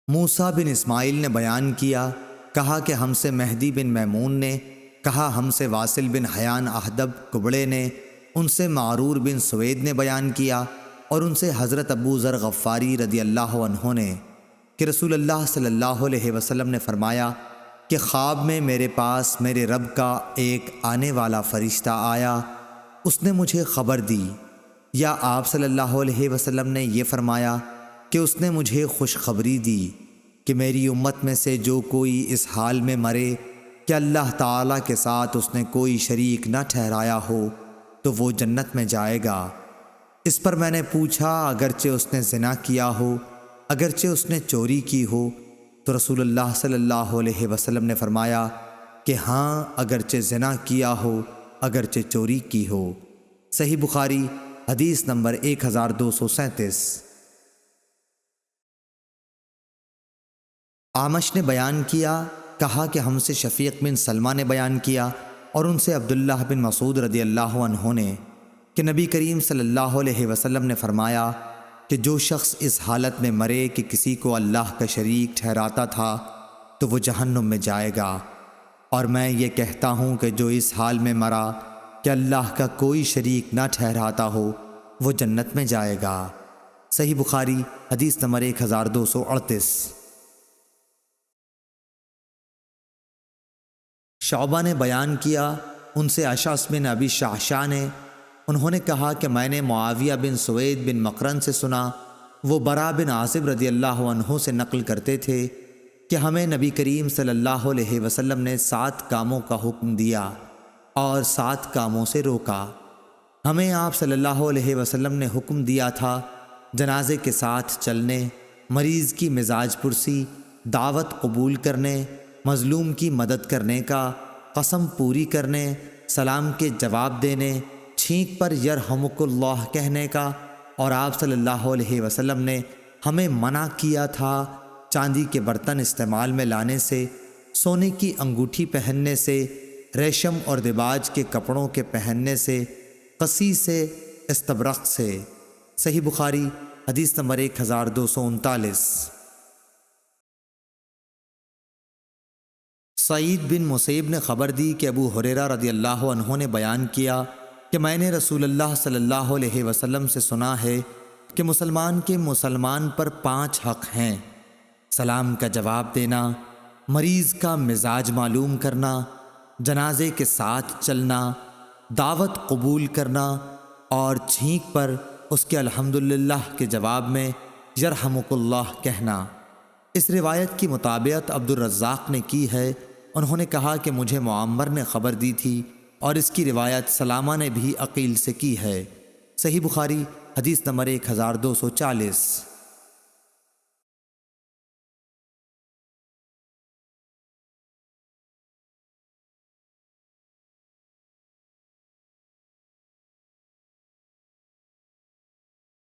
موسیٰ بن اسماعیل نے بیان کیا، کہا کہ ہم سے مہدی بن میمون نے، کہا ہم سے واصل بن حیان احدب کبڑے نے، ان سے معرور بن سوید نے بیان کیا، اور ان سے حضرت ابو ذر غفاری رضی اللہ عنہ نے کہ رسول اللہ صلی اللہ علیہ وسلم نے فرمایا کہ خواب میں میرے پاس میرے رب کا ایک آنے والا فرشتہ آیا، اس نے مجھے خبر دی، یا آپ صلی اللہ علیہ وسلم نے یہ فرمایا کہ اس نے مجھے خوشخبری دی کہ میری امت میں سے جو کوئی اس حال میں مرے کہ اللہ تعالیٰ کے ساتھ اس نے کوئی شریک نہ ٹھہرایا ہو تو وہ جنت میں جائے گا۔ اس پر میں نے پوچھا، اگرچہ اس نے زنا کیا ہو، اگرچہ اس نے چوری کی ہو؟ تو رسول اللہ صلی اللہ علیہ وسلم نے فرمایا کہ ہاں، اگرچہ زنا کیا ہو، اگرچہ چوری کی ہو۔ صحیح بخاری حدیث نمبر 1237۔ اعمش نے بیان کیا، کہا کہ ہم سے شفیق بن سلمہ نے بیان کیا، اور ان سے عبداللہ بن مسعود رضی اللہ عنہ نے کہ نبی کریم صلی اللہ علیہ وسلم نے فرمایا کہ جو شخص اس حالت میں مرے کہ کسی کو اللہ کا شریک ٹھہراتا تھا تو وہ جہنم میں جائے گا، اور میں یہ کہتا ہوں کہ جو اس حال میں مرا کہ اللہ کا کوئی شریک نہ ٹھہراتا ہو وہ جنت میں جائے گا۔ صحیح بخاری حدیث نمبر 1238۔ شعبہ نے بیان کیا، ان سے اشعث بن ابی شعشاع نے، انہوں نے کہا کہ میں نے معاویہ بن سوید بن مقرن سے سنا، وہ برا بن عازب رضی اللہ عنہ سے نقل کرتے تھے کہ ہمیں نبی کریم صلی اللہ علیہ وسلم نے 7 کاموں کا حکم دیا اور 7 کاموں سے روکا۔ ہمیں آپ صلی اللہ علیہ وسلم نے حکم دیا تھا جنازے کے ساتھ چلنے، مریض کی مزاج پرسی، دعوت قبول کرنے، مظلوم کی مدد کرنے کا، قسم پوری کرنے، سلام کے جواب دینے، چھینک پر یرحمک اللہ کہنے کا، اور آپ صلی اللہ علیہ وسلم نے ہمیں منع کیا تھا چاندی کے برتن استعمال میں لانے سے، سونے کی انگوٹھی پہننے سے، ریشم اور دباج کے کپڑوں کے پہننے سے، قصی سے، استبرق سے۔ صحیح بخاری حدیث نمبر 1239۔ سعید بن مسیب نے خبر دی کہ ابو ہریرہ رضی اللہ عنہ نے بیان کیا کہ میں نے رسول اللہ صلی اللہ علیہ وسلم سے سنا ہے کہ مسلمان کے مسلمان پر 5 حق ہیں: سلام کا جواب دینا، مریض کا مزاج معلوم کرنا، جنازے کے ساتھ چلنا، دعوت قبول کرنا، اور چھینک پر اس کے الحمدللہ کے جواب میں یرحمک اللہ کہنا۔ اس روایت کی مطابقت عبد الرزاق نے کی ہے، انہوں نے کہا کہ مجھے معمر نے خبر دی تھی، اور اس کی روایت سلامہ نے بھی عقیل سے کی ہے۔ صحیح بخاری حدیث نمبر 1240۔